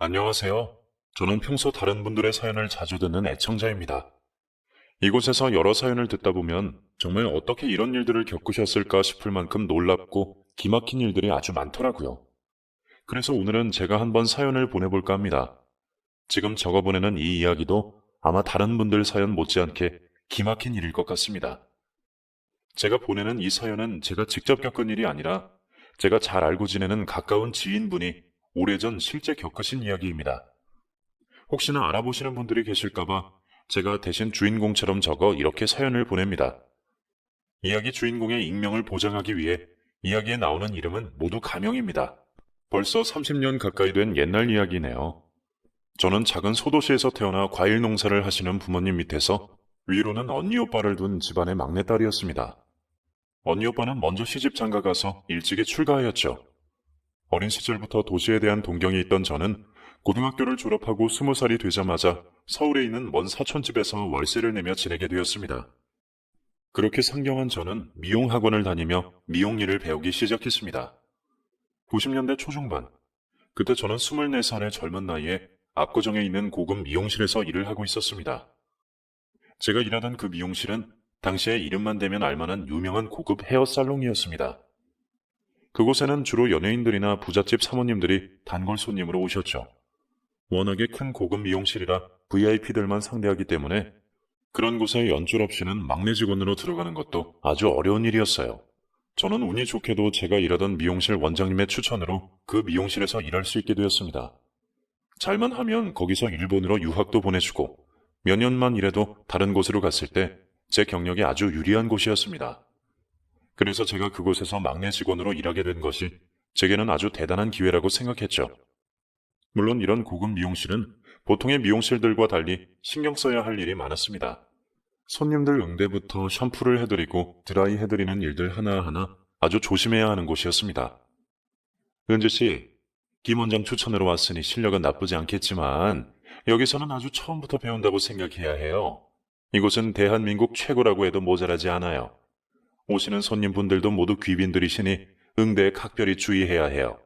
안녕하세요. 저는 평소 다른 분들의 사연을 자주 듣는 애청자입니다. 이곳에서 여러 사연을 듣다 보면 정말 어떻게 이런 일들을 겪으셨을까 싶을 만큼 놀랍고 기막힌 일들이 아주 많더라고요. 그래서 오늘은 제가 한번 사연을 보내볼까 합니다. 지금 적어보내는 이 이야기도 아마 다른 분들 사연 못지않게 기막힌 일일 것 같습니다. 제가 보내는 이 사연은 제가 직접 겪은 일이 아니라 제가 잘 알고 지내는 가까운 지인분이 오래전 실제 겪으신 이야기입니다. 혹시나 알아보시는 분들이 계실까봐 제가 대신 주인공처럼 적어 이렇게 사연을 보냅니다. 이야기 주인공의 익명을 보장하기 위해 이야기에 나오는 이름은 모두 가명입니다. 벌써 30년 가까이 된 옛날 이야기네요. 저는 작은 소도시에서 태어나 과일 농사를 하시는 부모님 밑에서 위로는 언니 오빠를 둔 집안의 막내딸이었습니다. 언니 오빠는 먼저 시집 장가 가서 일찍이 출가하였죠. 어린 시절부터 도시에 대한 동경이 있던 저는 고등학교를 졸업하고 20살이 되자마자 서울에 있는 먼 사촌집에서 월세를 내며 지내게 되었습니다. 그렇게 상경한 저는 미용학원을 다니며 미용 일을 배우기 시작했습니다. 90년대 초중반, 그때 저는 24살의 젊은 나이에 압구정에 있는 고급 미용실에서 일을 하고 있었습니다. 제가 일하던 그 미용실은 당시에 이름만 대면 알만한 유명한 고급 헤어살롱이었습니다. 그곳에는 주로 연예인들이나 부잣집 사모님들이 단골 손님으로 오셨죠. 워낙에 큰 고급 미용실이라 VIP들만 상대하기 때문에 그런 곳에 연줄 없이는 막내 직원으로 들어가는 것도 아주 어려운 일이었어요. 저는 운이 좋게도 제가 일하던 미용실 원장님의 추천으로 그 미용실에서 일할 수 있게 되었습니다. 잘만 하면 거기서 일본으로 유학도 보내주고 몇 년만 일해도 다른 곳으로 갔을 때 제 경력이 아주 유리한 곳이었습니다. 그래서 제가 그곳에서 막내 직원으로 일하게 된 것이 제게는 아주 대단한 기회라고 생각했죠. 물론 이런 고급 미용실은 보통의 미용실들과 달리 신경 써야 할 일이 많았습니다. 손님들 응대부터 샴푸를 해드리고 드라이 해드리는 일들 하나하나 아주 조심해야 하는 곳이었습니다. 은주 씨, 김 원장 추천으로 왔으니 실력은 나쁘지 않겠지만 여기서는 아주 처음부터 배운다고 생각해야 해요. 이곳은 대한민국 최고라고 해도 모자라지 않아요. 오시는 손님분들도 모두 귀빈들이시니 응대에 각별히 주의해야 해요.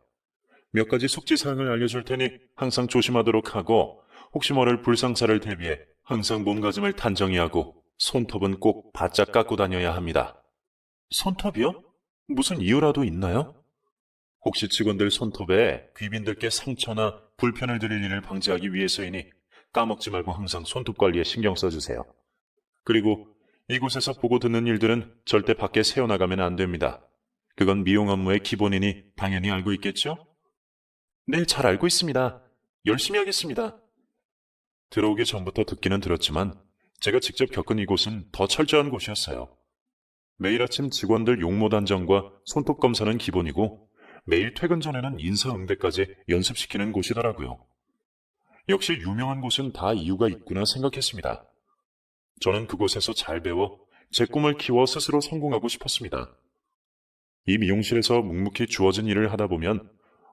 몇 가지 숙지사항을 알려줄 테니 항상 조심하도록 하고 혹시 모를 불상사를 대비해 항상 몸가짐을 단정히 하고 손톱은 꼭 바짝 깎고 다녀야 합니다. 손톱이요? 무슨 이유라도 있나요? 혹시 직원들 손톱에 귀빈들께 상처나 불편을 드릴 일을 방지하기 위해서이니 까먹지 말고 항상 손톱 관리에 신경 써주세요. 그리고 이곳에서 보고 듣는 일들은 절대 밖에 새어나가면 안 됩니다. 그건 미용 업무의 기본이니 당연히 알고 있겠죠? 네, 잘 알고 있습니다. 열심히 하겠습니다. 들어오기 전부터 듣기는 들었지만 제가 직접 겪은 이곳은 더 철저한 곳이었어요. 매일 아침 직원들 용모 단정과 손톱 검사는 기본이고 매일 퇴근 전에는 인사응대까지 연습시키는 곳이더라고요. 역시 유명한 곳은 다 이유가 있구나 생각했습니다. 저는 그곳에서 잘 배워 제 꿈을 키워 스스로 성공하고 싶었습니다. 이 미용실에서 묵묵히 주어진 일을 하다 보면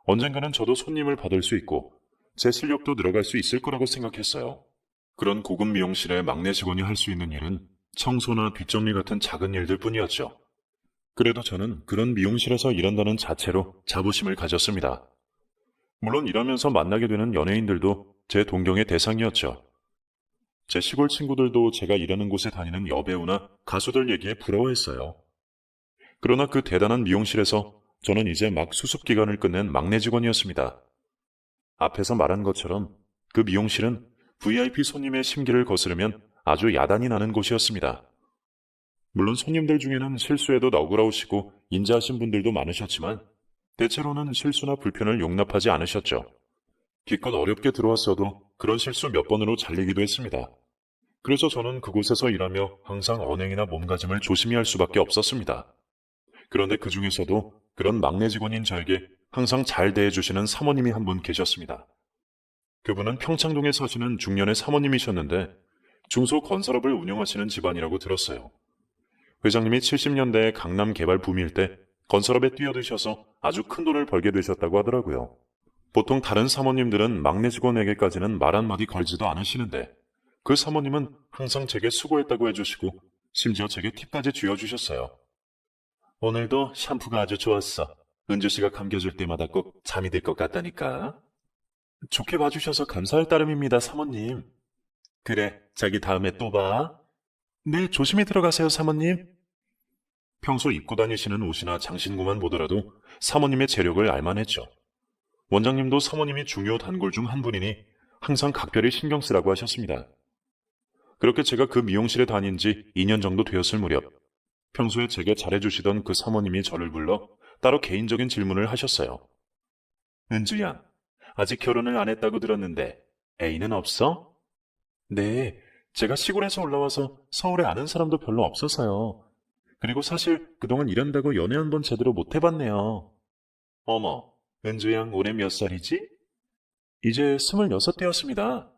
언젠가는 저도 손님을 받을 수 있고 제 실력도 늘어갈 수 있을 거라고 생각했어요. 그런 고급 미용실의 막내 직원이 할 수 있는 일은 청소나 뒷정리 같은 작은 일들 뿐이었죠. 그래도 저는 그런 미용실에서 일한다는 자체로 자부심을 가졌습니다. 물론 일하면서 만나게 되는 연예인들도 제 동경의 대상이었죠. 제 시골 친구들도 제가 일하는 곳에 다니는 여배우나 가수들 얘기에 부러워했어요. 그러나 그 대단한 미용실에서 저는 이제 막 수습 기간을 끝낸 막내 직원이었습니다. 앞에서 말한 것처럼 그 미용실은 VIP 손님의 심기를 거스르면 아주 야단이 나는 곳이었습니다. 물론 손님들 중에는 실수에도 너그러우시고 인자하신 분들도 많으셨지만 대체로는 실수나 불편을 용납하지 않으셨죠. 기껏 어렵게 들어왔어도 그런 실수 몇 번으로 잘리기도 했습니다. 그래서 저는 그곳에서 일하며 항상 언행이나 몸가짐을 조심히 할 수밖에 없었습니다. 그런데 그 중에서도 그런 막내 직원인 저에게 항상 잘 대해주시는 사모님이 한 분 계셨습니다. 그분은 평창동에 사시는 중년의 사모님이셨는데 중소건설업을 운영하시는 집안이라고 들었어요. 회장님이 70년대에 강남 개발 붐일 때 건설업에 뛰어드셔서 아주 큰 돈을 벌게 되셨다고 하더라고요. 보통 다른 사모님들은 막내 직원에게까지는 말 한마디 걸지도 않으시는데 그 사모님은 항상 제게 수고했다고 해주시고 심지어 제게 팁까지 쥐어주셨어요. 오늘도 샴푸가 아주 좋았어. 은주 씨가 감겨줄 때마다 꼭 잠이 들 것 같다니까. 좋게 봐주셔서 감사할 따름입니다, 사모님. 그래, 자기 다음에 또 봐. 네, 조심히 들어가세요, 사모님. 평소 입고 다니시는 옷이나 장신구만 보더라도 사모님의 재력을 알만했죠. 원장님도 사모님이 중요 단골 중 한 분이니 항상 각별히 신경 쓰라고 하셨습니다. 그렇게 제가 그 미용실에 다닌 지 2년 정도 되었을 무렵, 평소에 제게 잘해주시던 그 사모님이 저를 불러 따로 개인적인 질문을 하셨어요. 은주야, 아직 결혼을 안 했다고 들었는데 애인은 없어? 네, 제가 시골에서 올라와서 서울에 아는 사람도 별로 없어서요. 그리고 사실 그동안 일한다고 연애 한 번 제대로 못 해봤네요. 어머, 은주 양 올해 몇 살이지? 이제 26 되었습니다.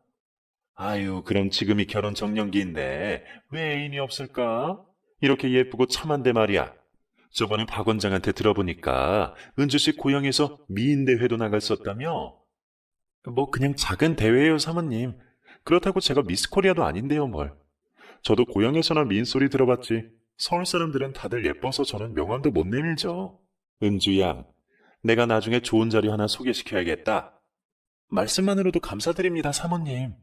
아유, 그럼 지금이 결혼 정년기인데 왜 애인이 없을까? 이렇게 예쁘고 참한데 말이야. 저번에 박 원장한테 들어보니까 은주 씨 고향에서 미인 대회도 나갔었다며? 뭐 그냥 작은 대회예요, 사모님. 그렇다고 제가 미스 코리아도 아닌데요, 뭘. 저도 고향에서나 미인 소리 들어봤지. 서울 사람들은 다들 예뻐서 저는 명함도 못 내밀죠. 은주 양, 내가 나중에 좋은 자리 하나 소개시켜야겠다. 말씀만으로도 감사드립니다, 사모님.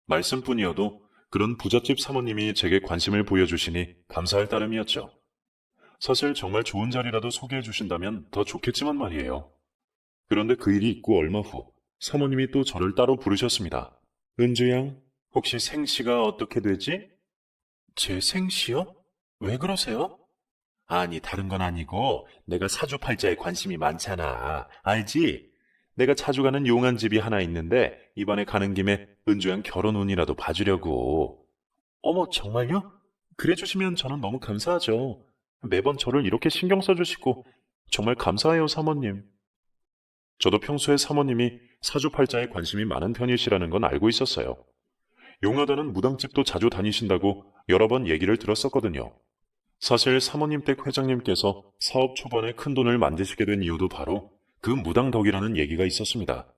말씀뿐이어도 그런 부잣집 사모님이 제게 관심을 보여주시니 감사할 따름이었죠. 사실 정말 좋은 자리라도 소개해 주신다면 더 좋겠지만 말이에요. 그런데 그 일이 있고 얼마 후 사모님이 또 저를 따로 부르셨습니다. 은주 양, 혹시 생시가 어떻게 되지? 제 생시요? 왜 그러세요? 아니, 다른 건 아니고 내가 사주팔자에 관심이 많잖아. 알지? 내가 자주 가는 용안집이 하나 있는데 이번에 가는 김에 은주양 결혼 운이라도 봐주려고. 어머, 정말요? 그래 주시면 저는 너무 감사하죠. 매번 저를 이렇게 신경 써주시고 정말 감사해요, 사모님. 저도 평소에 사모님이 사주팔자에 관심이 많은 편이시라는 건 알고 있었어요. 용하다는 무당집도 자주 다니신다고 여러 번 얘기를 들었었거든요. 사실 사모님 댁 회장님께서 사업 초반에 큰 돈을 만드시게 된 이유도 바로 그 무당 덕이라는 얘기가 있었습니다.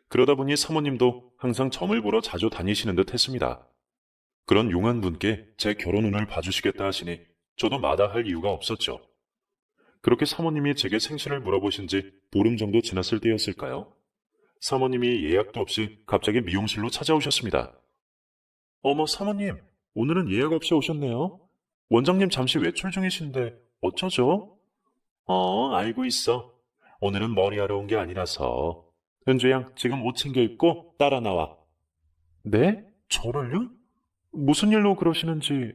그러다 보니 사모님도 항상 점을 보러 자주 다니시는 듯 했습니다. 그런 용한 분께 제 결혼 운을 봐주시겠다 하시니 저도 마다할 이유가 없었죠. 그렇게 사모님이 제게 생신을 물어보신 지 보름 정도 지났을 때였을까요? 사모님이 예약도 없이 갑자기 미용실로 찾아오셨습니다. 어머, 사모님, 오늘은 예약 없이 오셨네요. 원장님 잠시 외출 중이신데 어쩌죠? 알고 있어. 오늘은 머리하러 온 게 아니라서. 은주양, 지금 옷 챙겨 입고 따라 나와. 네? 저를요? 무슨 일로 그러시는지.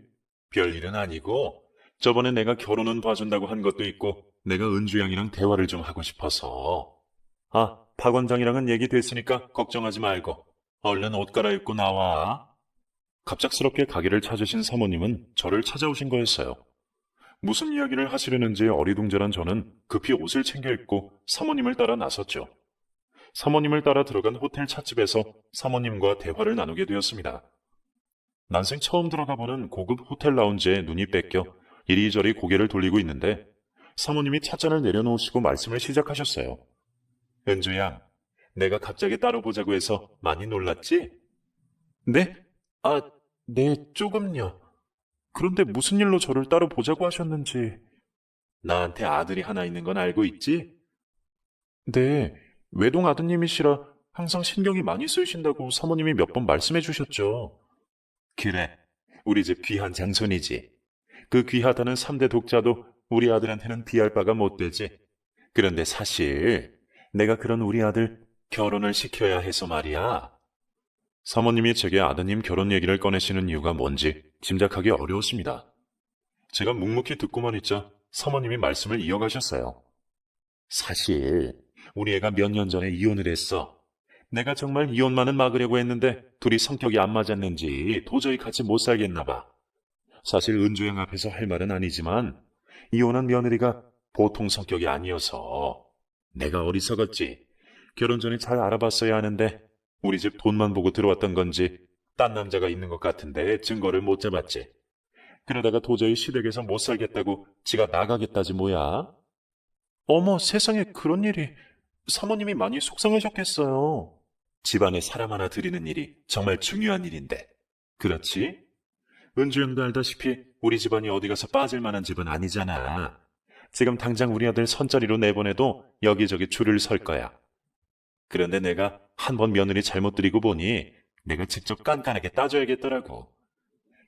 별일은 아니고 저번에 내가 결혼은 봐준다고 한 것도 있고 내가 은주양이랑 대화를 좀 하고 싶어서. 아, 박 원장이랑은 얘기 됐으니까 걱정하지 말고 얼른 옷 갈아입고 나와. 갑작스럽게 가게를 찾으신 사모님은 저를 찾아오신 거였어요. 무슨 이야기를 하시려는지 어리둥절한 저는 급히 옷을 챙겨 입고 사모님을 따라 나섰죠. 사모님을 따라 들어간 호텔 찻집에서 사모님과 대화를 나누게 되었습니다. 난생 처음 들어가 보는 고급 호텔 라운지에 눈이 뺏겨 이리저리 고개를 돌리고 있는데 사모님이 찻잔을 내려놓으시고 말씀을 시작하셨어요. 은주양, 내가 갑자기 따로 보자고 해서 많이 놀랐지? 네? 아, 네, 조금요. 그런데 무슨 일로 저를 따로 보자고 하셨는지. 나한테 아들이 하나 있는 건 알고 있지? 네, 외동 아드님이시라 항상 신경이 많이 쓰이신다고 사모님이 몇 번 말씀해 주셨죠. 그래, 우리 집 귀한 장손이지. 그 귀하다는 3대 독자도 우리 아들한테는 비할 바가 못 되지. 그런데 사실 내가 그런 우리 아들 결혼을 시켜야 해서 말이야. 사모님이 제게 아드님 결혼 얘기를 꺼내시는 이유가 뭔지 짐작하기 어려웠습니다. 제가 묵묵히 듣고만 있자 사모님이 말씀을 이어가셨어요. 사실 우리 애가 몇 년 전에 이혼을 했어. 내가 정말 이혼만은 막으려고 했는데 둘이 성격이 안 맞았는지 도저히 같이 못 살겠나 봐. 사실 은주양 앞에서 할 말은 아니지만 이혼한 며느리가 보통 성격이 아니어서 내가 어리석었지. 결혼 전에 잘 알아봤어야 하는데 우리 집 돈만 보고 들어왔던 건지 딴 남자가 있는 것 같은데 증거를 못 잡았지. 그러다가 도저히 시댁에서 못 살겠다고 지가 나가겠다지 뭐야. 어머, 세상에 그런 일이. 사모님이 많이 속상하셨겠어요. 집안에 사람 하나 들이는 일이 정말 중요한 일인데. 그렇지? 은주 형도 알다시피 우리 집안이 어디 가서 빠질 만한 집은 아니잖아. 지금 당장 우리 아들 선자리로 내보내도 여기저기 줄을 설 거야. 그런데 내가 한 번 며느리 잘못 들이고 보니 내가 직접 깐깐하게 따져야겠더라고.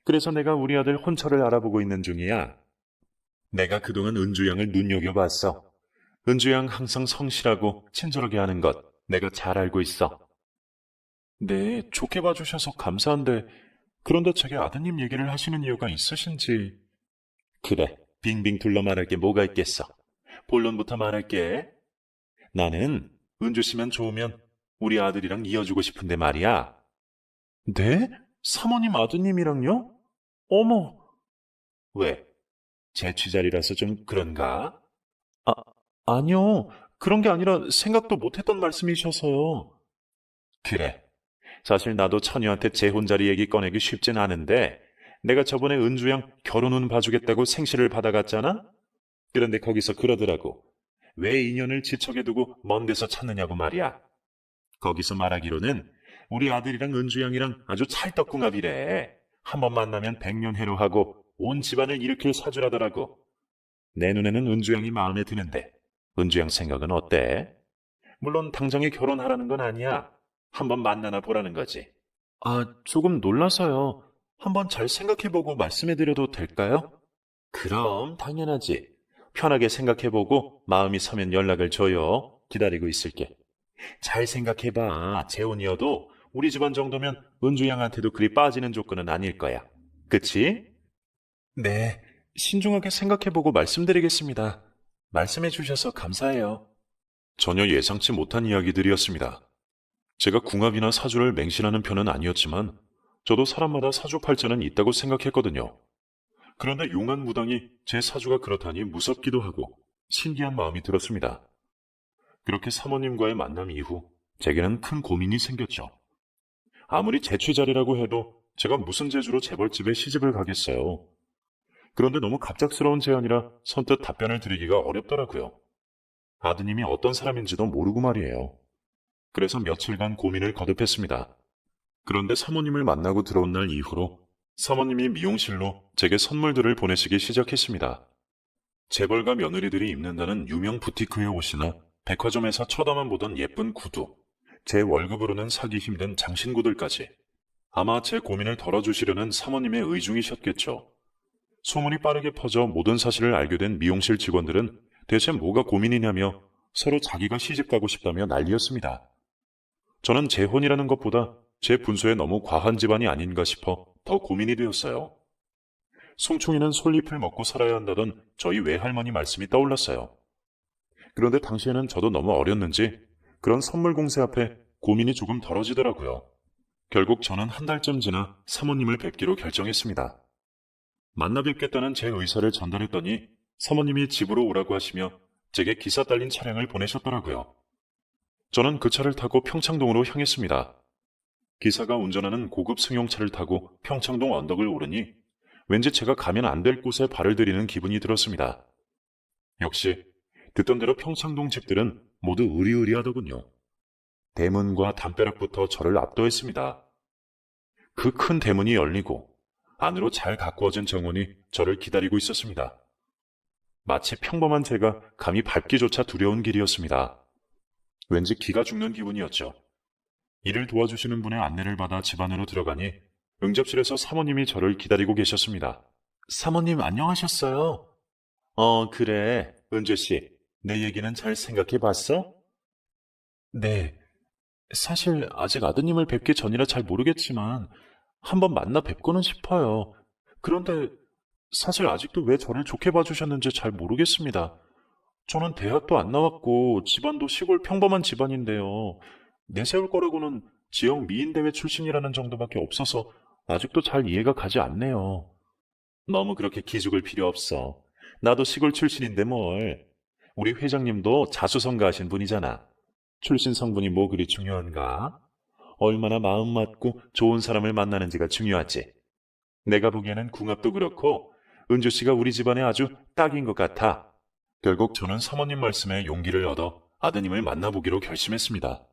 그래서 내가 우리 아들 혼처를 알아보고 있는 중이야. 내가 그동안 은주 양을 눈여겨봤어. 은주 양 항상 성실하고 친절하게 하는 것 내가 잘 알고 있어. 네, 좋게 봐주셔서 감사한데 그런데 제게 아드님 얘기를 하시는 이유가 있으신지. 그래, 빙빙 둘러 말할 게 뭐가 있겠어. 본론부터 말할게. 나는 은주 씨만 좋으면 우리 아들이랑 이어주고 싶은데 말이야. 네? 사모님 아드님이랑요? 어머. 왜? 제 취자리라서 좀 그런가? 아니요. 그런 게 아니라 생각도 못했던 말씀이셔서요. 그래. 사실 나도 처녀한테 재혼 자리 얘기 꺼내기 쉽진 않은데 내가 저번에 은주양 결혼은 봐주겠다고 생시를 받아갔잖아? 그런데 거기서 그러더라고. 왜 인연을 지척에 두고 먼 데서 찾느냐고 말이야. 거기서 말하기로는 우리 아들이랑 은주양이랑 아주 찰떡궁합이래. 한번 만나면 백년해로하고 온 집안을 일으킬 사주라더라고. 내 눈에는 은주양이 마음에 드는데 은주양 생각은 어때? 물론 당장에 결혼하라는 건 아니야. 한번 만나나 보라는 거지. 조금 놀라서요. 한번 잘 생각해보고 말씀해드려도 될까요? 그럼 당연하지. 편하게 생각해보고 마음이 서면 연락을 줘요. 기다리고 있을게. 잘 생각해봐. 재혼이어도 우리 집안 정도면 은주 양한테도 그리 빠지는 조건은 아닐 거야. 그치? 네, 신중하게 생각해보고 말씀드리겠습니다. 말씀해주셔서 감사해요. 전혀 예상치 못한 이야기들이었습니다. 제가 궁합이나 사주를 맹신하는 편은 아니었지만 저도 사람마다 사주팔자는 있다고 생각했거든요. 그런데 용한 무당이 제 사주가 그렇다니 무섭기도 하고 신기한 마음이 들었습니다. 그렇게 사모님과의 만남 이후 제게는 큰 고민이 생겼죠. 아무리 재취자리라고 해도 제가 무슨 재주로 재벌집에 시집을 가겠어요. 그런데 너무 갑작스러운 제안이라 선뜻 답변을 드리기가 어렵더라고요. 아드님이 어떤 사람인지도 모르고 말이에요. 그래서 며칠간 고민을 거듭했습니다. 그런데 사모님을 만나고 들어온 날 이후로 사모님이 미용실로 제게 선물들을 보내시기 시작했습니다. 재벌가 며느리들이 입는다는 유명 부티크의 옷이나 백화점에서 쳐다만 보던 예쁜 구두, 제 월급으로는 사기 힘든 장신구들까지. 아마 제 고민을 덜어주시려는 사모님의 의중이셨겠죠. 소문이 빠르게 퍼져 모든 사실을 알게 된 미용실 직원들은 대체 뭐가 고민이냐며 서로 자기가 시집가고 싶다며 난리였습니다. 저는 재혼이라는 것보다 제 분수에 너무 과한 집안이 아닌가 싶어 더 고민이 되었어요. 송충이는 솔잎을 먹고 살아야 한다던 저희 외할머니 말씀이 떠올랐어요. 그런데 당시에는 저도 너무 어렸는지 그런 선물 공세 앞에 고민이 조금 덜어지더라고요. 결국 저는 한 달쯤 지나 사모님을 뵙기로 결정했습니다. 만나 뵙겠다는 제 의사를 전달했더니 사모님이 집으로 오라고 하시며 제게 기사 딸린 차량을 보내셨더라고요. 저는 그 차를 타고 평창동으로 향했습니다. 기사가 운전하는 고급 승용차를 타고 평창동 언덕을 오르니 왠지 제가 가면 안 될 곳에 발을 들이는 기분이 들었습니다. 역시 듣던 대로 평창동 집들은 모두 으리으리하더군요. 대문과 담벼락부터 저를 압도했습니다. 그 큰 대문이 열리고 안으로 잘 가꾸어진 정원이 저를 기다리고 있었습니다. 마치 평범한 제가 감히 밟기조차 두려운 길이었습니다. 왠지 기가 죽는 기분이었죠. 이를 도와주시는 분의 안내를 받아 집 안으로 들어가니 응접실에서 사모님이 저를 기다리고 계셨습니다. 사모님 안녕하셨어요? 그래. 은주씨, 내 얘기는 잘 생각해봤어? 네. 사실 아직 아드님을 뵙기 전이라 잘 모르겠지만 한번 만나 뵙고는 싶어요. 그런데 사실 아직도 왜 저를 좋게 봐주셨는지 잘 모르겠습니다. 저는 대학도 안 나왔고 집안도 시골 평범한 집안인데요. 내세울 거라고는 지역 미인대회 출신이라는 정도밖에 없어서 아직도 잘 이해가 가지 않네요. 너무 그렇게 기죽을 필요 없어. 나도 시골 출신인데 뭘. 우리 회장님도 자수성가하신 분이잖아. 출신 성분이 뭐 그리 중요한가? 얼마나 마음 맞고 좋은 사람을 만나는지가 중요하지. 내가 보기에는 궁합도 그렇고 은주 씨가 우리 집안에 아주 딱인 것 같아. 결국 저는 사모님 말씀에 용기를 얻어 아드님을 만나보기로 결심했습니다.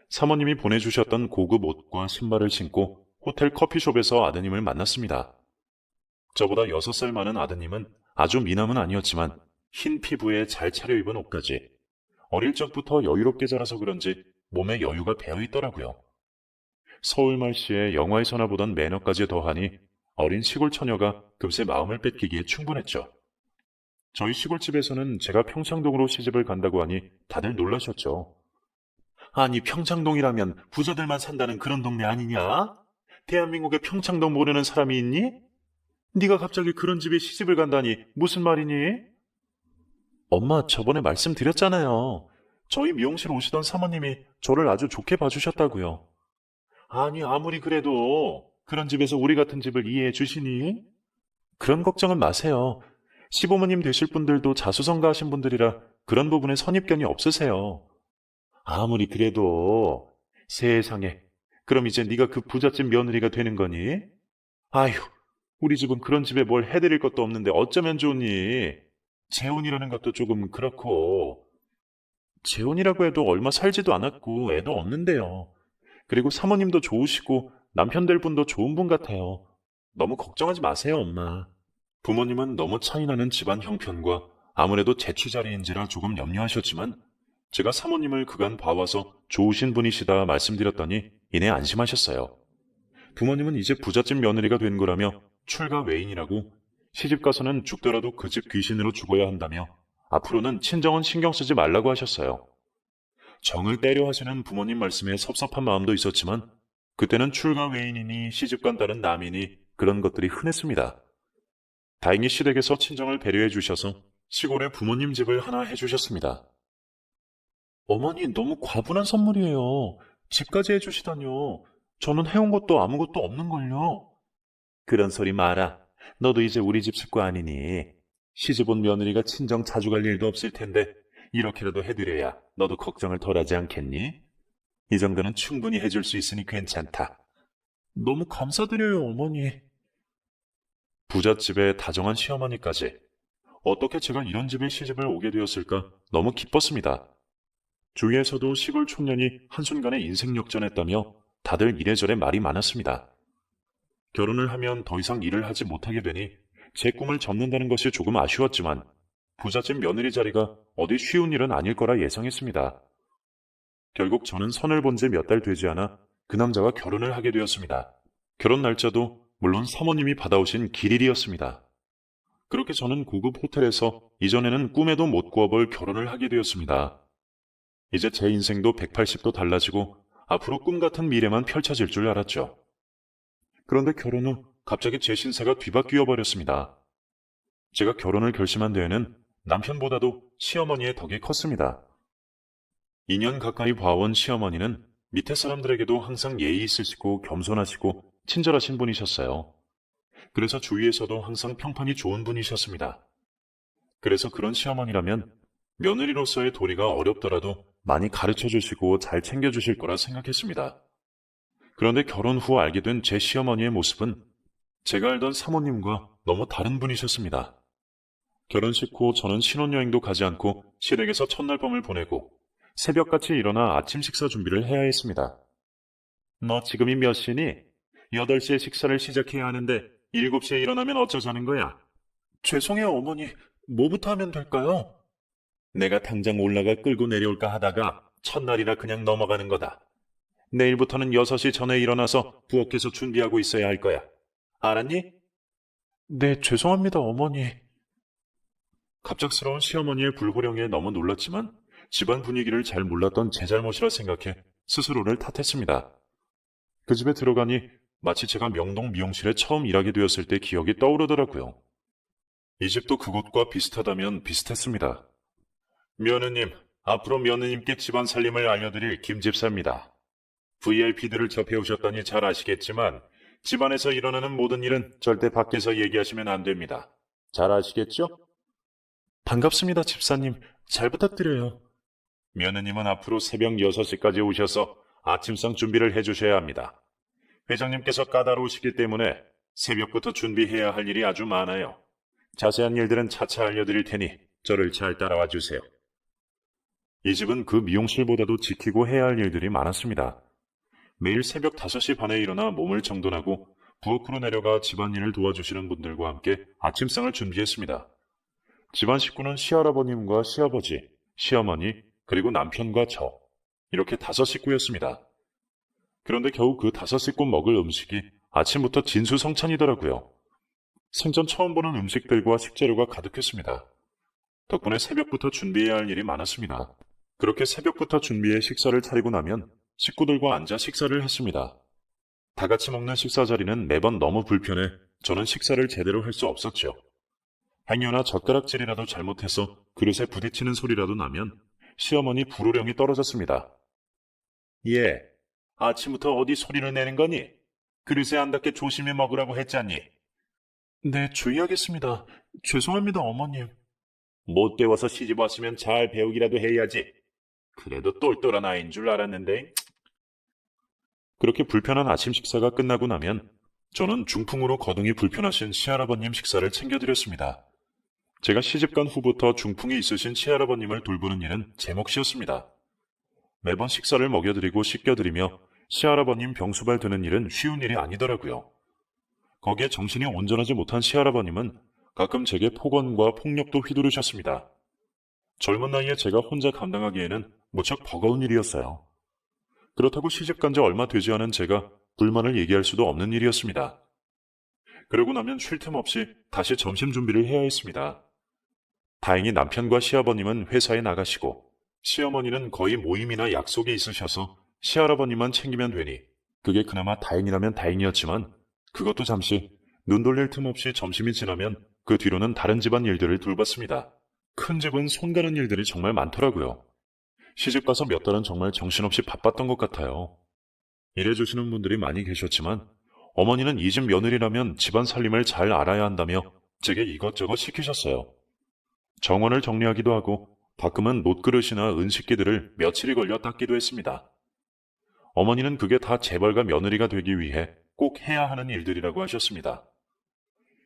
사모님이 보내주셨던 고급 옷과 신발을 신고 호텔 커피숍에서 아드님을 만났습니다. 저보다 6살 많은 아드님은 아주 미남은 아니었지만 흰 피부에 잘 차려입은 옷까지 어릴 적부터 여유롭게 자라서 그런지 몸에 여유가 배어 있더라고요. 서울 말씨에 영화에서나 보던 매너까지 더하니 어린 시골 처녀가 금세 마음을 뺏기기에 충분했죠. 저희 시골집에서는 제가 평창동으로 시집을 간다고 하니 다들 놀라셨죠. 아니, 평창동이라면 부자들만 산다는 그런 동네 아니냐? 대한민국에 평창동 모르는 사람이 있니? 네가 갑자기 그런 집에 시집을 간다니 무슨 말이니? 엄마, 저번에 말씀드렸잖아요. 저희 미용실 오시던 사모님이 저를 아주 좋게 봐주셨다고요. 아니, 아무리 그래도 그런 집에서 우리 같은 집을 이해해 주시니? 그런 걱정은 마세요. 시부모님 되실 분들도 자수성가하신 분들이라 그런 부분에 선입견이 없으세요. 아무리 그래도 세상에, 그럼 이제 네가 그 부잣집 며느리가 되는 거니? 아휴, 우리 집은 그런 집에 뭘 해드릴 것도 없는데 어쩌면 좋니? 재혼이라는 것도 조금 그렇고. 재혼이라고 해도 얼마 살지도 않았고 애도 없는데요. 그리고 사모님도 좋으시고 남편 될 분도 좋은 분 같아요. 너무 걱정하지 마세요, 엄마. 부모님은 너무 차이나는 집안 형편과 아무래도 재취자리인지라 조금 염려하셨지만 제가 사모님을 그간 봐와서 좋으신 분이시다 말씀드렸더니 이내 안심하셨어요. 부모님은 이제 부잣집 며느리가 된 거라며 출가 외인이라고 시집가서는 죽더라도 그 집 귀신으로 죽어야 한다며 앞으로는 친정은 신경 쓰지 말라고 하셨어요. 정을 때려 하시는 부모님 말씀에 섭섭한 마음도 있었지만 그때는 출가 외인이니 시집간 딸은 남이니 그런 것들이 흔했습니다. 다행히 시댁에서 친정을 배려해 주셔서 시골에 부모님 집을 하나 해주셨습니다. 어머니, 너무 과분한 선물이에요. 집까지 해주시다뇨. 저는 해온 것도 아무것도 없는걸요. 그런 소리 마라. 너도 이제 우리 집 식구 아니니. 시집 온 며느리가 친정 자주 갈 일도 없을 텐데 이렇게라도 해드려야 너도 걱정을 덜하지 않겠니? 이 정도는 충분히 해줄 수 있으니 괜찮다. 너무 감사드려요, 어머니. 부잣집의 다정한 시어머니까지. 어떻게 제가 이런 집에 시집을 오게 되었을까 너무 기뻤습니다. 주위에서도 시골 촌년이 한순간에 인생 역전했다며 다들 이래저래 말이 많았습니다. 결혼을 하면 더 이상 일을 하지 못하게 되니 제 꿈을 접는다는 것이 조금 아쉬웠지만 부잣집 며느리 자리가 어디 쉬운 일은 아닐 거라 예상했습니다. 결국 저는 선을 본 지 몇 달 되지 않아 그 남자와 결혼을 하게 되었습니다. 결혼 날짜도 물론 사모님이 받아오신 길일이었습니다. 그렇게 저는 고급 호텔에서 이전에는 꿈에도 못 꾸어볼 결혼을 하게 되었습니다. 이제 제 인생도 180도 달라지고 앞으로 꿈 같은 미래만 펼쳐질 줄 알았죠. 그런데 결혼 후 갑자기 제 신세가 뒤바뀌어 버렸습니다. 제가 결혼을 결심한 데에는 남편보다도 시어머니의 덕이 컸습니다. 2년 가까이 봐온 시어머니는 밑에 사람들에게도 항상 예의 있으시고 겸손하시고 친절하신 분이셨어요. 그래서 주위에서도 항상 평판이 좋은 분이셨습니다. 그래서 그런 시어머니라면 며느리로서의 도리가 어렵더라도 많이 가르쳐 주시고 잘 챙겨 주실 거라 생각했습니다. 그런데 결혼 후 알게 된 제 시어머니의 모습은 제가 알던 사모님과 너무 다른 분이셨습니다. 결혼식 후 저는 신혼여행도 가지 않고 시댁에서 첫날 밤을 보내고 새벽같이 일어나 아침 식사 준비를 해야 했습니다. 너 지금이 몇 시니? 8시에 식사를 시작해야 하는데 7시에 일어나면 어쩌자는 거야? 죄송해요, 어머니. 뭐부터 하면 될까요? 내가 당장 올라가 끌고 내려올까 하다가 첫날이라 그냥 넘어가는 거다. 내일부터는 6시 전에 일어나서 부엌에서 준비하고 있어야 할 거야. 알았니? 네, 죄송합니다, 어머니. 갑작스러운 시어머니의 불호령에 너무 놀랐지만 집안 분위기를 잘 몰랐던 제 잘못이라 생각해 스스로를 탓했습니다. 그 집에 들어가니 마치 제가 명동 미용실에 처음 일하게 되었을 때 기억이 떠오르더라고요. 이 집도 그곳과 비슷하다면 비슷했습니다. 며느님, 앞으로 며느님께 집안 살림을 알려드릴 김집사입니다. VIP들을 접해오셨다니 잘 아시겠지만 집안에서 일어나는 모든 일은 절대 밖에서 얘기하시면 안 됩니다. 잘 아시겠죠? 반갑습니다, 집사님. 잘 부탁드려요. 며느님은 앞으로 새벽 6시까지 오셔서 아침상 준비를 해주셔야 합니다. 회장님께서 까다로우시기 때문에 새벽부터 준비해야 할 일이 아주 많아요. 자세한 일들은 차차 알려드릴 테니 저를 잘 따라와 주세요. 이 집은 그 미용실보다도 지키고 해야 할 일들이 많았습니다. 매일 새벽 5시 반에 일어나 몸을 정돈하고 부엌으로 내려가 집안일을 도와주시는 분들과 함께 아침상을 준비했습니다. 집안 식구는 시할아버님과 시아버지, 시어머니, 그리고 남편과 저. 이렇게 5식구였습니다. 그런데 겨우 그 5식구 먹을 음식이 아침부터 진수성찬이더라고요. 생전 처음 보는 음식들과 식재료가 가득했습니다. 덕분에 새벽부터 준비해야 할 일이 많았습니다. 그렇게 새벽부터 준비해 식사를 차리고 나면 식구들과 앉아 식사를 했습니다. 다 같이 먹는 식사 자리는 매번 너무 불편해 저는 식사를 제대로 할 수 없었죠. 행여나 젓가락질이라도 잘못해서 그릇에 부딪히는 소리라도 나면 시어머니 불호령이 떨어졌습니다. 예, 아침부터 어디 소리를 내는 거니? 그릇에 안 닿게 조심히 먹으라고 했잖니. 네, 주의하겠습니다. 죄송합니다, 어머님. 못 배워서 시집 왔으면 잘 배우기라도 해야지. 그래도 똘똘한 아이인 줄 알았는데. 그렇게 불편한 아침 식사가 끝나고 나면 저는 중풍으로 거동이 불편하신 시할아버님 식사를 챙겨드렸습니다. 제가 시집간 후부터 중풍이 있으신 시할아버님을 돌보는 일은 제 몫이었습니다. 매번 식사를 먹여드리고 씻겨드리며 시할아버님 병수발 드는 일은 쉬운 일이 아니더라고요. 거기에 정신이 온전하지 못한 시할아버님은 가끔 제게 폭언과 폭력도 휘두르셨습니다. 젊은 나이에 제가 혼자 감당하기에는 무척 버거운 일이었어요. 그렇다고 시집간 지 얼마 되지 않은 제가 불만을 얘기할 수도 없는 일이었습니다. 그러고 나면 쉴 틈 없이 다시 점심 준비를 해야 했습니다. 다행히 남편과 시아버님은 회사에 나가시고 시어머니는 거의 모임이나 약속이 있으셔서 시할아버님만 챙기면 되니 그게 그나마 다행이라면 다행이었지만 그것도 잠시 눈 돌릴 틈 없이 점심이 지나면 그 뒤로는 다른 집안 일들을 돌봤습니다. 큰 집은 손 가는 일들이 정말 많더라고요. 시집가서 몇 달은 정말 정신없이 바빴던 것 같아요. 일해주시는 분들이 많이 계셨지만 어머니는 이 집 며느리라면 집안 살림을 잘 알아야 한다며 제게 이것저것 시키셨어요. 정원을 정리하기도 하고 가끔은 놋그릇이나 은식기들을 며칠이 걸려 닦기도 했습니다. 어머니는 그게 다 재벌가 며느리가 되기 위해 꼭 해야 하는 일들이라고 하셨습니다.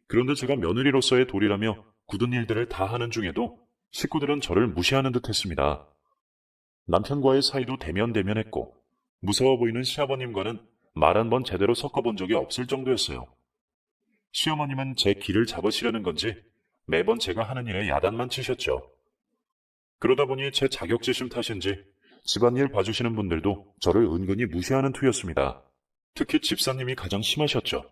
그런데 제가 며느리로서의 도리라며 굳은 일들을 다 하는 중에도 식구들은 저를 무시하는 듯 했습니다. 남편과의 사이도 대면대면했고 무서워 보이는 시아버님과는 말 한 번 제대로 섞어본 적이 없을 정도였어요. 시어머님은 제 길을 잡으시려는 건지 매번 제가 하는 일에 야단만 치셨죠. 그러다 보니 제 자격지심 탓인지 집안일 봐주시는 분들도 저를 은근히 무시하는 투였습니다. 특히 집사님이 가장 심하셨죠.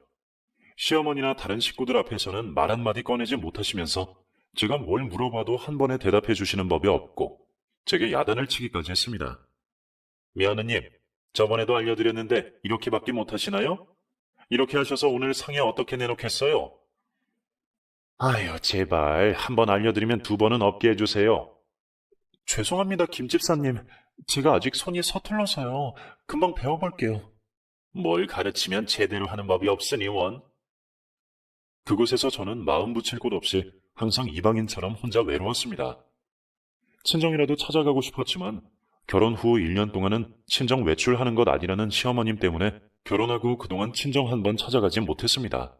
시어머니나 다른 식구들 앞에서는 말 한마디 꺼내지 못하시면서 제가 뭘 물어봐도 한 번에 대답해 주시는 법이 없고 제게 야단을 치기까지 했습니다. 며느님, 저번에도 알려드렸는데 이렇게밖에 못하시나요? 이렇게 하셔서 오늘 상에 어떻게 내놓겠어요? 아유, 제발 한 번 알려드리면 2번은 없게 해주세요. 죄송합니다, 김집사님. 제가 아직 손이 서툴러서요. 금방 배워볼게요. 뭘 가르치면 제대로 하는 법이 없으니 원. 그곳에서 저는 마음 붙일 곳 없이 항상 이방인처럼 혼자 외로웠습니다. 친정이라도 찾아가고 싶었지만 결혼 후 1년 동안은 친정 외출하는 것 아니라는 시어머님 때문에 결혼하고 그동안 친정 한 번 찾아가지 못했습니다.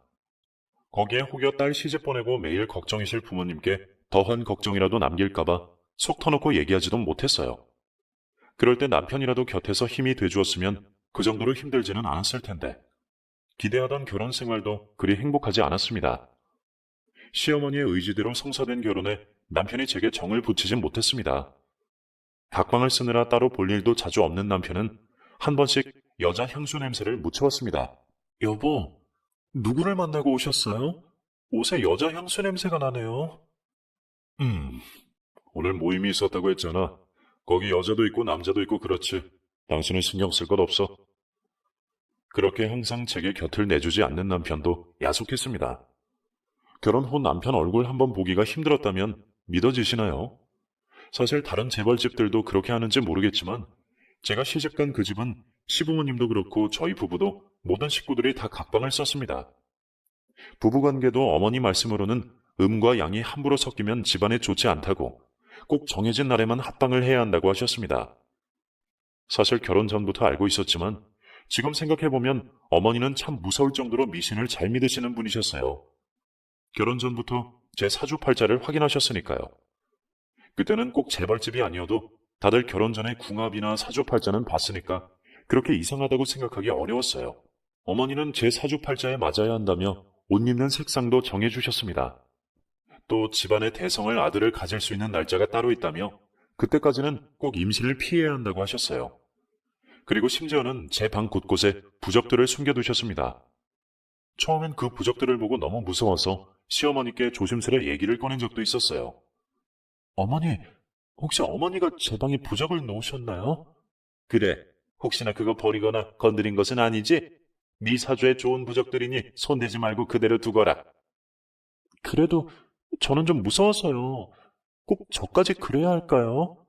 거기에 혹여 딸 시집 보내고 매일 걱정이실 부모님께 더한 걱정이라도 남길까봐 속 터놓고 얘기하지도 못했어요. 그럴 때 남편이라도 곁에서 힘이 돼주었으면 그 정도로 힘들지는 않았을 텐데 기대하던 결혼 생활도 그리 행복하지 않았습니다. 시어머니의 의지대로 성사된 결혼에 남편이 제게 정을 붙이진 못했습니다. 각방을 쓰느라 따로 볼 일도 자주 없는 남편은 한 번씩 여자 향수 냄새를 묻혀왔습니다. 여보, 누구를 만나고 오셨어요? 옷에 여자 향수 냄새가 나네요. 오늘 모임이 있었다고 했잖아. 거기 여자도 있고 남자도 있고 그렇지. 당신은 신경 쓸 것 없어. 그렇게 항상 제게 곁을 내주지 않는 남편도 야속했습니다. 결혼 후 남편 얼굴 한번 보기가 힘들었다면 믿어지시나요? 사실 다른 재벌집들도 그렇게 하는지 모르겠지만 제가 시집간 그 집은 시부모님도 그렇고 저희 부부도 모든 식구들이 다 각방을 썼습니다. 부부관계도 어머니 말씀으로는 음과 양이 함부로 섞이면 집안에 좋지 않다고 꼭 정해진 날에만 합방을 해야 한다고 하셨습니다. 사실 결혼 전부터 알고 있었지만 지금 생각해보면 어머니는 참 무서울 정도로 미신을 잘 믿으시는 분이셨어요. 결혼 전부터 제 사주팔자를 확인하셨으니까요. 그때는 꼭 재벌집이 아니어도 다들 결혼 전에 궁합이나 사주팔자는 봤으니까 그렇게 이상하다고 생각하기 어려웠어요. 어머니는 제 사주팔자에 맞아야 한다며 옷 입는 색상도 정해주셨습니다. 또 집안의 대성을 아들을 가질 수 있는 날짜가 따로 있다며 그때까지는 꼭 임신을 피해야 한다고 하셨어요. 그리고 심지어는 제 방 곳곳에 부적들을 숨겨두셨습니다. 처음엔 그 부적들을 보고 너무 무서워서 시어머니께 조심스레 얘기를 꺼낸 적도 있었어요. 어머니, 혹시 어머니가 제 방에 부적을 놓으셨나요? 그래, 혹시나 그거 버리거나 건드린 것은 아니지? 네 사주에 좋은 부적들이니 손대지 말고 그대로 두거라. 그래도 저는 좀 무서워서요. 꼭 저까지 그래야 할까요?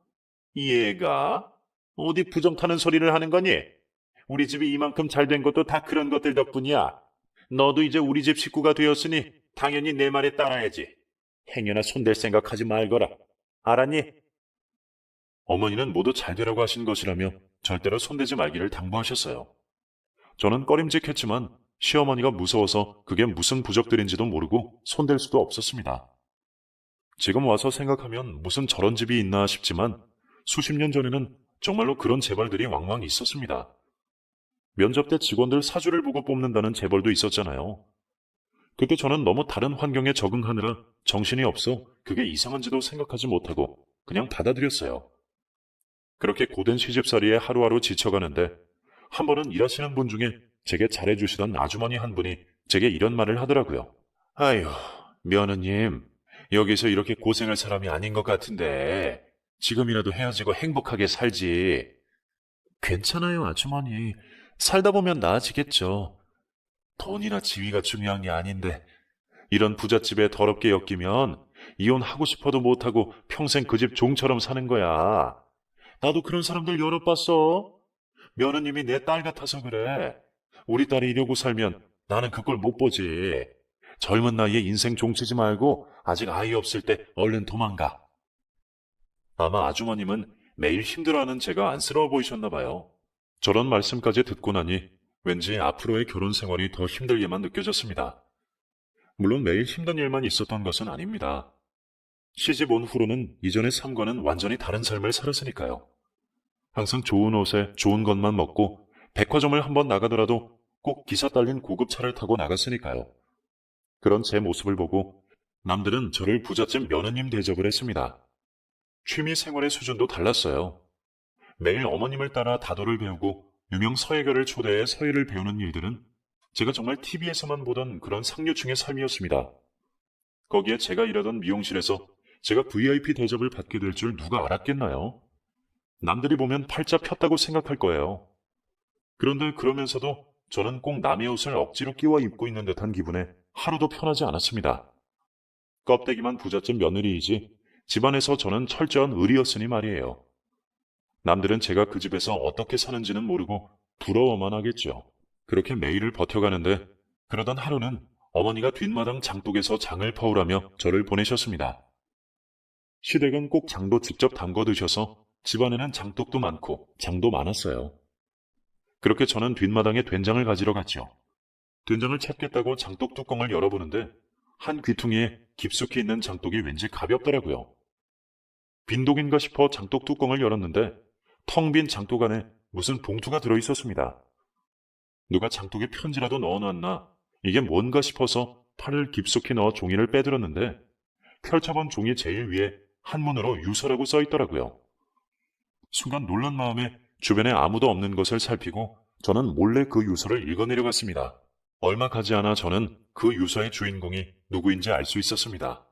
얘가 어디 부정 타는 소리를 하는 거니? 우리 집이 이만큼 잘 된 것도 다 그런 것들 덕분이야. 너도 이제 우리 집 식구가 되었으니 당연히 내 말에 따라야지. 행여나 손댈 생각하지 말거라. 알았니? 어머니는 모두 잘 되라고 하신 것이라며 절대로 손대지 말기를 당부하셨어요. 저는 꺼림직했지만 시어머니가 무서워서 그게 무슨 부적들인지도 모르고 손댈 수도 없었습니다. 지금 와서 생각하면 무슨 저런 집이 있나 싶지만 수십 년 전에는 정말로 그런 재벌들이 왕왕 있었습니다. 면접 때 직원들 사주를 보고 뽑는다는 재벌도 있었잖아요. 그때 저는 너무 다른 환경에 적응하느라 정신이 없어 그게 이상한지도 생각하지 못하고 그냥 받아들였어요. 그렇게 고된 시집살이에 하루하루 지쳐가는데 한 번은 일하시는 분 중에 제게 잘해주시던 아주머니 한 분이 제게 이런 말을 하더라고요. 아유, 며느님, 여기서 이렇게 고생할 사람이 아닌 것 같은데 지금이라도 헤어지고 행복하게 살지. 괜찮아요, 아주머니. 살다 보면 나아지겠죠. 돈이나 지위가 중요한 게 아닌데 이런 부잣집에 더럽게 엮이면 이혼하고 싶어도 못하고 평생 그 집 종처럼 사는 거야. 나도 그런 사람들 여러 봤어. 며느님이 내 딸 같아서 그래. 우리 딸이 이러고 살면 나는 그걸 못 보지. 젊은 나이에 인생 종치지 말고 아직 아이 없을 때 얼른 도망가. 아마 아주머님은 매일 힘들어하는 제가 안쓰러워 보이셨나 봐요. 저런 말씀까지 듣고 나니 왠지 앞으로의 결혼 생활이 더 힘들게만 느껴졌습니다. 물론 매일 힘든 일만 있었던 것은 아닙니다. 시집 온 후로는 이전의 삶과는 완전히 다른 삶을 살았으니까요. 항상 좋은 옷에 좋은 것만 먹고 백화점을 한번 나가더라도 꼭 기사 딸린 고급차를 타고 나갔으니까요. 그런 제 모습을 보고 남들은 저를 부잣집 며느님 대접을 했습니다. 취미 생활의 수준도 달랐어요. 매일 어머님을 따라 다도를 배우고 유명 서예가를 초대해 서예를 배우는 일들은 제가 정말 TV에서만 보던 그런 상류층의 삶이었습니다. 거기에 제가 일하던 미용실에서 제가 VIP 대접을 받게 될 줄 누가 알았겠나요? 남들이 보면 팔자 폈다고 생각할 거예요. 그런데 그러면서도 저는 꼭 남의 옷을 억지로 끼워 입고 있는 듯한 기분에 하루도 편하지 않았습니다. 껍데기만 부잣집 며느리이지 집안에서 저는 철저한 을이었으니 말이에요. 남들은 제가 그 집에서 어떻게 사는지는 모르고 부러워만 하겠죠. 그렇게 매일을 버텨가는데 그러던 하루는 어머니가 뒷마당 장독에서 장을 퍼오라며 저를 보내셨습니다. 시댁은 꼭 장도 직접 담궈 드셔서 집안에는 장독도 많고 장도 많았어요. 그렇게 저는 뒷마당에 된장을 가지러 갔죠. 된장을 찾겠다고 장독 뚜껑을 열어보는데 한 귀퉁이에 깊숙이 있는 장독이 왠지 가볍더라고요. 빈독인가 싶어 장독 뚜껑을 열었는데 텅 빈 장독 안에 무슨 봉투가 들어있었습니다. 누가 장독에 편지라도 넣어놨나? 이게 뭔가 싶어서 팔을 깊숙이 넣어 종이를 빼들었는데 펼쳐본 종이 제일 위에 한문으로 유서라고 써있더라고요. 순간 놀란 마음에 주변에 아무도 없는 것을 살피고 저는 몰래 그 유서를 읽어내려갔습니다. 얼마 가지 않아 저는 그 유서의 주인공이 누구인지 알 수 있었습니다.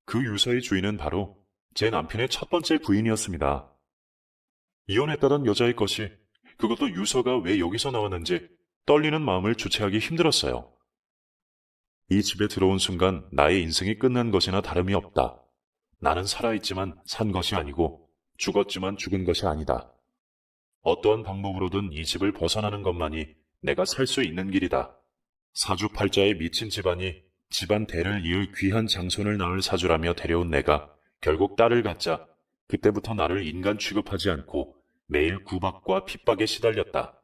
그 유서의 주인은 바로 제 남편의 첫 번째 부인이었습니다. 이혼했다던 여자의 것이, 그것도 유서가 왜 여기서 나왔는지 떨리는 마음을 주체하기 힘들었어요. 이 집에 들어온 순간 나의 인생이 끝난 것이나 다름이 없다. 나는 살아있지만 산 것이 아니고 죽었지만 죽은 것이 아니다. 어떠한 방법으로든 이 집을 벗어나는 것만이 내가 살 수 있는 길이다. 사주팔자에 미친 집안이 집안 대를 이을 귀한 장손을 낳을 사주라며 데려온 내가 결국 딸을 갖자 그때부터 나를 인간 취급하지 않고 매일 구박과 핍박에 시달렸다.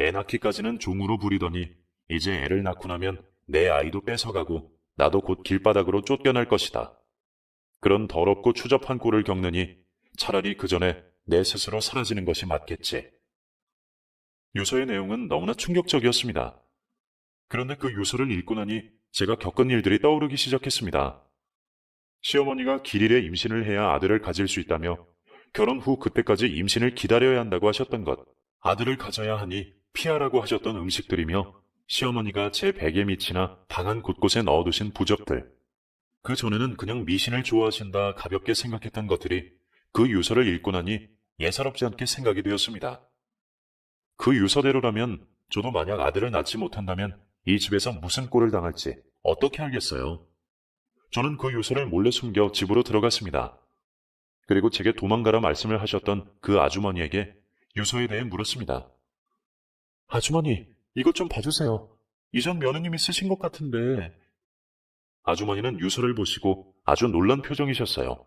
애 낳기까지는 종으로 부리더니 이제 애를 낳고 나면 내 아이도 뺏어가고 나도 곧 길바닥으로 쫓겨날 것이다. 그런 더럽고 추접한 꼴을 겪느니 차라리 그 전에 내 스스로 사라지는 것이 맞겠지. 유서의 내용은 너무나 충격적이었습니다. 그런데 그 유서를 읽고 나니 제가 겪은 일들이 떠오르기 시작했습니다. 시어머니가 길일에 임신을 해야 아들을 가질 수 있다며 결혼 후 그때까지 임신을 기다려야 한다고 하셨던 것, 아들을 가져야 하니 피하라고 하셨던 음식들이며 시어머니가 제 베개 밑이나 방안 곳곳에 넣어두신 부적들. 그 전에는 그냥 미신을 좋아하신다 가볍게 생각했던 것들이 그 유서를 읽고 나니 예사롭지 않게 생각이 되었습니다. 그 유서대로라면 저도 만약 아들을 낳지 못한다면 이 집에서 무슨 꼴을 당할지 어떻게 알겠어요. 저는 그 유서를 몰래 숨겨 집으로 들어갔습니다. 그리고 제게 도망가라 말씀을 하셨던 그 아주머니에게 유서에 대해 물었습니다. 아주머니, 이것 좀 봐주세요. 이전 며느님이 쓰신 것 같은데. 아주머니는 유서를 보시고 아주 놀란 표정이셨어요.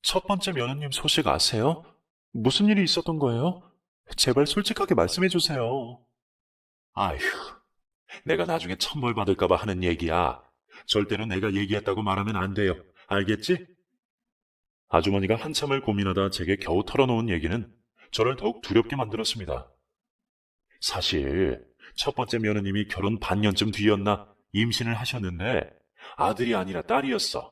첫 번째 며느님 소식 아세요? 무슨 일이 있었던 거예요? 제발 솔직하게 말씀해 주세요. 아휴, 내가 나중에 천벌 받을까봐 하는 얘기야. 절대로 내가 얘기했다고 말하면 안 돼요. 알겠지? 아주머니가 한참을 고민하다 제게 겨우 털어놓은 얘기는 저를 더욱 두렵게 만들었습니다. 사실 첫 번째 며느님이 결혼 반년쯤 뒤였나 임신을 하셨는데 아들이 아니라 딸이었어.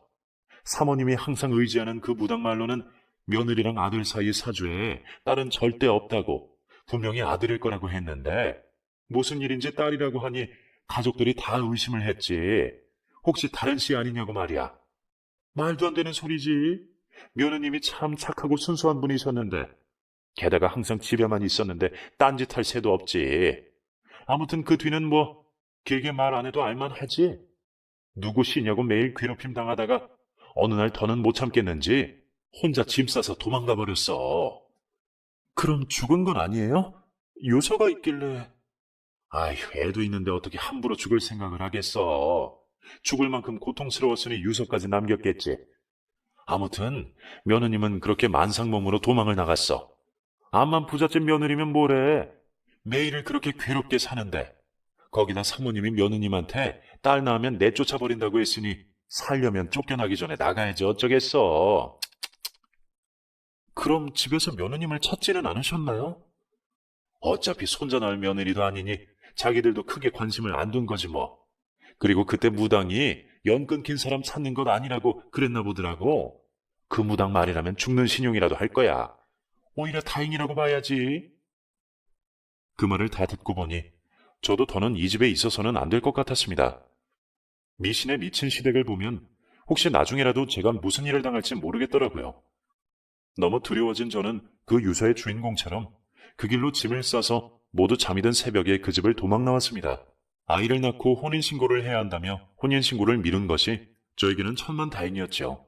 사모님이 항상 의지하는 그 무당말로는 며느리랑 아들 사이 사주에 딸은 절대 없다고, 분명히 아들일 거라고 했는데 무슨 일인지 딸이라고 하니 가족들이 다 의심을 했지. 혹시 다른 씨 아니냐고 말이야. 말도 안 되는 소리지. 며느님이 참 착하고 순수한 분이셨는데, 게다가 항상 집에만 있었는데 딴짓할 새도 없지. 아무튼 그 뒤는 뭐 길게 말 안 해도 알만하지. 누구 씨냐고 매일 괴롭힘 당하다가 어느 날 더는 못 참겠는지 혼자 짐 싸서 도망가 버렸어. 그럼 죽은 건 아니에요? 유서가 있길래. 아휴, 애도 있는데 어떻게 함부로 죽을 생각을 하겠어. 죽을 만큼 고통스러웠으니 유서까지 남겼겠지. 아무튼 며느님은 그렇게 만상몸으로 도망을 나갔어. 암만 부잣집 며느리면 뭐래. 매일을 그렇게 괴롭게 사는데 거기다 사모님이 며느님한테 딸 낳으면 내쫓아버린다고 했으니 살려면 쫓겨나기 전에 나가야지 어쩌겠어. 그럼 집에서 며느님을 찾지는 않으셨나요? 어차피 손자 낳을 며느리도 아니니 자기들도 크게 관심을 안 둔 거지 뭐. 그리고 그때 무당이 연 끊긴 사람 찾는 것 아니라고 그랬나 보더라고. 그 무당 말이라면 죽는 신용이라도 할 거야. 오히려 다행이라고 봐야지. 그 말을 다 듣고 보니 저도 더는 이 집에 있어서는 안 될 것 같았습니다. 미신에 미친 시댁을 보면 혹시 나중에라도 제가 무슨 일을 당할지 모르겠더라고요. 너무 두려워진 저는 그 유서의 주인공처럼 그 길로 짐을 싸서 모두 잠이 든 새벽에 그 집을 도망 나왔습니다. 아이를 낳고 혼인신고를 해야 한다며 혼인신고를 미룬 것이 저에게는 천만다행이었죠.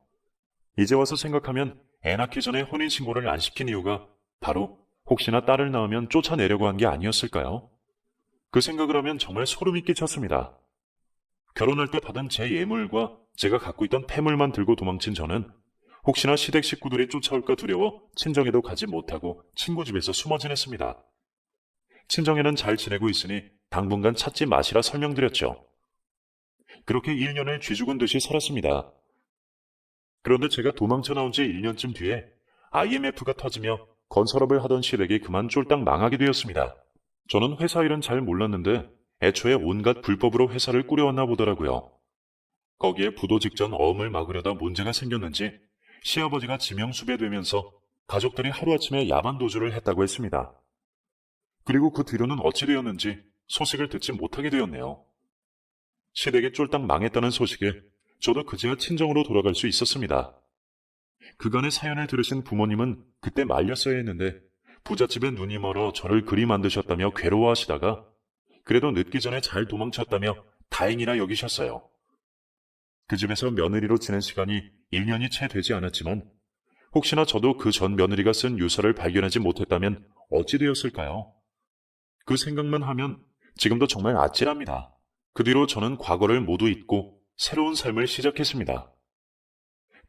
이제 와서 생각하면 애 낳기 전에 혼인신고를 안 시킨 이유가 바로 혹시나 딸을 낳으면 쫓아내려고 한 게 아니었을까요? 그 생각을 하면 정말 소름이 끼쳤습니다. 결혼할 때 받은 제 예물과 제가 갖고 있던 폐물만 들고 도망친 저는 혹시나 시댁 식구들이 쫓아올까 두려워 친정에도 가지 못하고 친구 집에서 숨어 지냈습니다. 친정에는 잘 지내고 있으니 당분간 찾지 마시라 설명드렸죠. 그렇게 1년을 쥐죽은 듯이 살았습니다. 그런데 제가 도망쳐 나온 지 1년쯤 뒤에 IMF가 터지며 건설업을 하던 시댁이 그만 쫄딱 망하게 되었습니다. 저는 회사 일은 잘 몰랐는데 애초에 온갖 불법으로 회사를 꾸려왔나 보더라고요. 거기에 부도 직전 어음을 막으려다 문제가 생겼는지 시아버지가 지명수배되면서 가족들이 하루아침에 야반 도주를 했다고 했습니다. 그리고 그 뒤로는 어찌 되었는지 소식을 듣지 못하게 되었네요. 시댁이 쫄딱 망했다는 소식에 저도 그제야 친정으로 돌아갈 수 있었습니다. 그간의 사연을 들으신 부모님은 그때 말렸어야 했는데 부잣집에 눈이 멀어 저를 그리 만드셨다며 괴로워하시다가 그래도 늦기 전에 잘 도망쳤다며 다행이라 여기셨어요. 그 집에서 며느리로 지낸 시간이 1년이 채 되지 않았지만 혹시나 저도 그 전 며느리가 쓴 유서를 발견하지 못했다면 어찌 되었을까요? 그 생각만 하면 지금도 정말 아찔합니다. 그 뒤로 저는 과거를 모두 잊고 새로운 삶을 시작했습니다.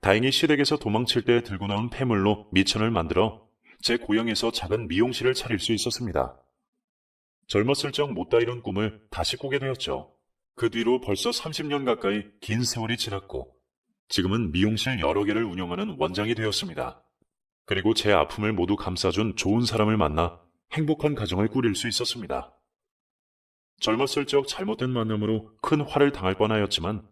다행히 시댁에서 도망칠 때 들고 나온 폐물로 미천을 만들어 제 고향에서 작은 미용실을 차릴 수 있었습니다. 젊었을 적 못다 이룬 꿈을 다시 꾸게 되었죠. 그 뒤로 벌써 30년 가까이 긴 세월이 지났고 지금은 미용실 여러 개를 운영하는 원장이 되었습니다. 그리고 제 아픔을 모두 감싸준 좋은 사람을 만나 행복한 가정을 꾸릴 수 있었습니다. 젊었을 적 잘못된 만남으로 큰 화를 당할 뻔하였지만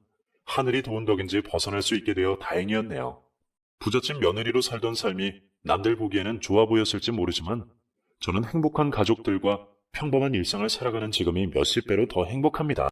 하늘이 도운 덕인지 벗어날 수 있게 되어 다행이었네요. 부잣집 며느리로 살던 삶이 남들 보기에는 좋아 보였을지 모르지만 저는 행복한 가족들과 평범한 일상을 살아가는 지금이 몇십 배로 더 행복합니다.